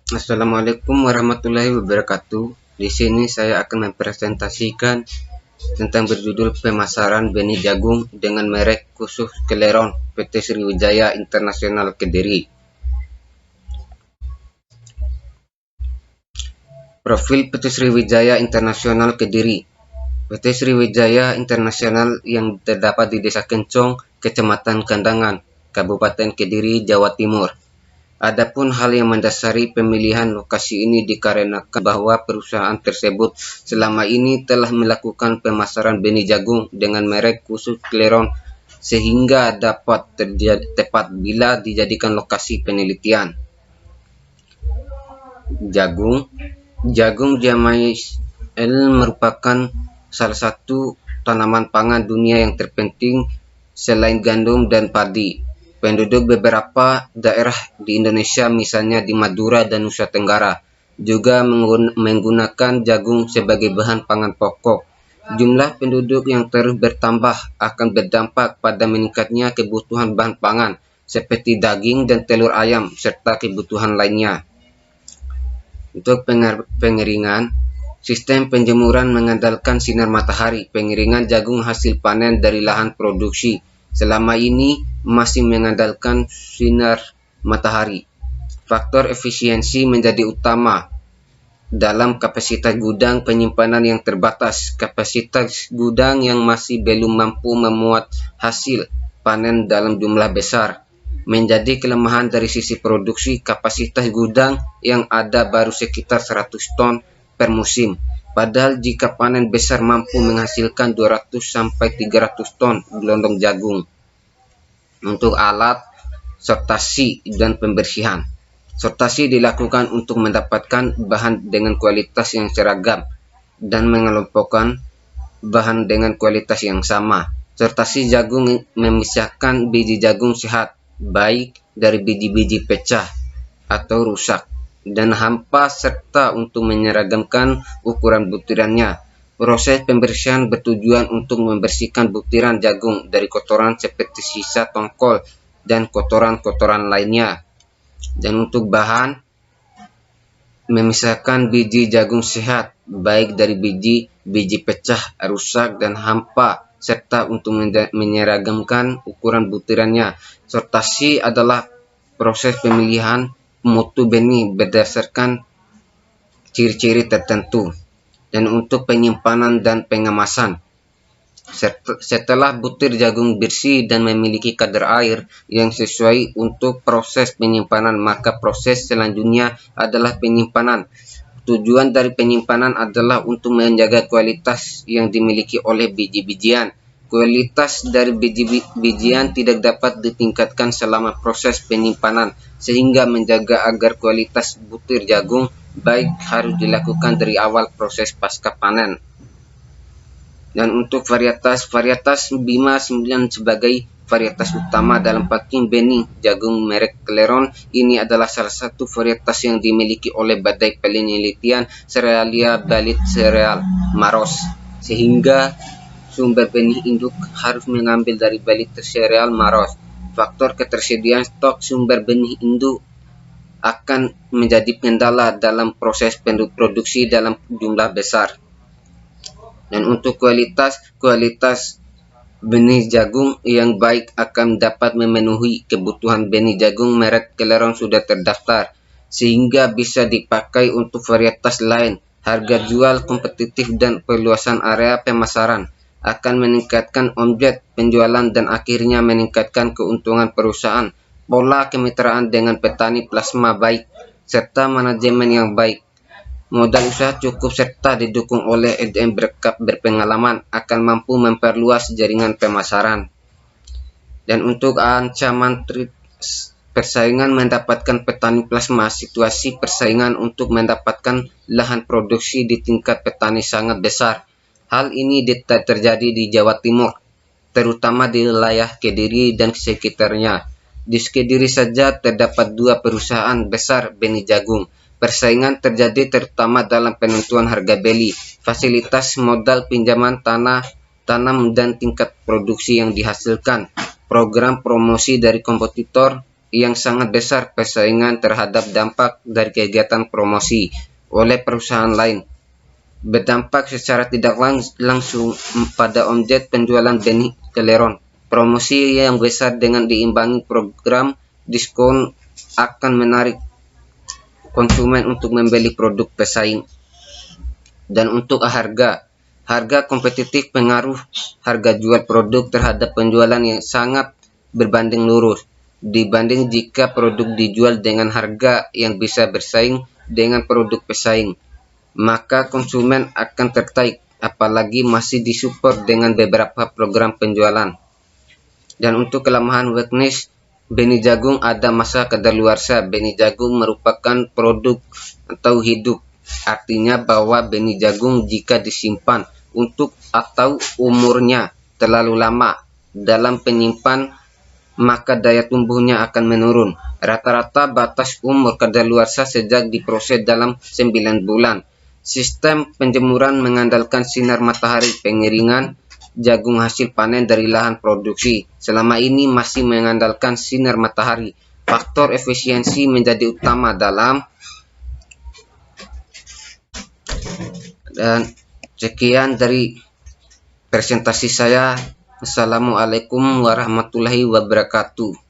Assalamualaikum warahmatullahi wabarakatuh. Di sini saya akan mempresentasikan tentang berjudul pemasaran benih jagung dengan merek khusus Celeron PT Sriwijaya Internasional Kediri. Profil PT Sriwijaya Internasional Kediri. PT Sriwijaya Internasional yang terdapat di Desa Kencong, Kecamatan Kandangan, Kabupaten Kediri, Jawa Timur. Adapun hal yang mendasari pemilihan lokasi ini dikarenakan bahwa perusahaan tersebut selama ini telah melakukan pemasaran benih jagung dengan merek khusus Celeron sehingga dapat tepat bila dijadikan lokasi penelitian. Jagung Jamais merupakan salah satu tanaman pangan dunia yang terpenting selain gandum dan padi. Penduduk beberapa daerah di Indonesia, misalnya di Madura dan Nusa Tenggara, juga menggunakan jagung sebagai bahan pangan pokok. Jumlah penduduk yang terus bertambah akan berdampak pada meningkatnya kebutuhan bahan pangan seperti daging dan telur ayam serta kebutuhan lainnya. Untuk pengeringan, sistem penjemuran mengandalkan sinar matahari. Pengeringan jagung hasil panen dari lahan produksi selama ini masih mengandalkan sinar matahari. Faktor efisiensi menjadi utama dalam kapasitas gudang penyimpanan yang terbatas. Kapasitas gudang yang masih belum mampu memuat hasil panen dalam jumlah besar menjadi kelemahan dari sisi produksi. Kapasitas gudang yang ada baru sekitar 100 ton per musim. Padahal jika panen besar mampu menghasilkan 200 sampai 300 ton gelondong jagung. Untuk alat, sortasi dan pembersihan. Sortasi dilakukan untuk mendapatkan bahan dengan kualitas yang seragam dan mengelompokkan bahan dengan kualitas yang sama. Sortasi jagung memisahkan biji jagung sehat, baik dari biji-biji pecah atau rusak, dan hampa serta untuk menyeragamkan ukuran butirannya. Proses pembersihan bertujuan untuk membersihkan butiran jagung dari kotoran seperti sisa tongkol dan kotoran-kotoran lainnya. Dan untuk bahan, memisahkan biji jagung sehat, baik dari biji pecah, rusak, dan hampa, serta untuk menyeragamkan ukuran butirannya. Sortasi adalah proses pemilihan mutu benih berdasarkan ciri-ciri tertentu. Dan untuk penyimpanan dan pengemasan, setelah butir jagung bersih dan memiliki kadar air yang sesuai untuk proses penyimpanan, maka proses selanjutnya adalah penyimpanan. Tujuan dari penyimpanan adalah untuk menjaga kualitas yang dimiliki oleh biji-bijian. Kualitas dari biji-bijian tidak dapat ditingkatkan selama proses penyimpanan, sehingga menjaga agar kualitas butir jagung baik harus dilakukan dari awal proses pasca panen. Dan untuk varietas Bima 9 sebagai varietas utama dalam packing benih jagung merek Celeron. Ini adalah salah satu varietas yang dimiliki oleh Badan Penelitian Serealia Balit Sereal Maros, sehingga sumber benih induk harus mengambil dari Balit Sereal Maros. Faktor ketersediaan stok sumber benih induk akan menjadi kendala dalam proses produksi dalam jumlah besar. Dan untuk kualitas benih jagung yang baik akan dapat memenuhi kebutuhan benih jagung merek Celeron sudah terdaftar, sehingga bisa dipakai untuk varietas lain. Harga jual kompetitif dan perluasan area pemasaran akan meningkatkan omset penjualan dan akhirnya meningkatkan keuntungan perusahaan. Pola kemitraan dengan petani plasma baik serta manajemen yang baik, modal usaha cukup serta didukung oleh SDM berpengalaman akan mampu memperluas jaringan pemasaran. Dan untuk ancaman persaingan mendapatkan petani plasma, situasi persaingan untuk mendapatkan lahan produksi di tingkat petani sangat besar. Hal ini terjadi di Jawa Timur, terutama di wilayah Kediri dan sekitarnya. Di Kediri saja terdapat 2 perusahaan besar benih jagung. Persaingan terjadi terutama dalam penentuan harga beli, fasilitas modal pinjaman tanam dan tingkat produksi yang dihasilkan. Program promosi dari kompetitor yang sangat besar persaingan terhadap dampak dari kegiatan promosi oleh perusahaan lain. Berdampak secara tidak langsung pada omset penjualan benih keleron. Promosi yang besar dengan diimbangi program diskon akan menarik konsumen untuk membeli produk pesaing. Dan untuk harga kompetitif pengaruh harga jual produk terhadap penjualan yang sangat berbanding lurus dibanding jika produk dijual dengan harga yang bisa bersaing dengan produk pesaing, maka konsumen akan tertarik, apalagi masih disupport dengan beberapa program penjualan. Dan untuk kelemahan weakness, benih jagung ada masa kadaluarsa. Benih jagung merupakan produk atau hidup, artinya bahwa benih jagung jika disimpan untuk atau umurnya terlalu lama dalam penyimpan, maka daya tumbuhnya akan menurun. Rata-rata batas umur kadaluarsa sejak diproses dalam 9 bulan. Sistem penjemuran mengandalkan sinar matahari. Pengeringan jagung hasil panen dari lahan produksi selama ini masih mengandalkan sinar matahari. Faktor efisiensi menjadi utama dalam. Dan sekian dari presentasi saya. Assalamualaikum warahmatullahi wabarakatuh.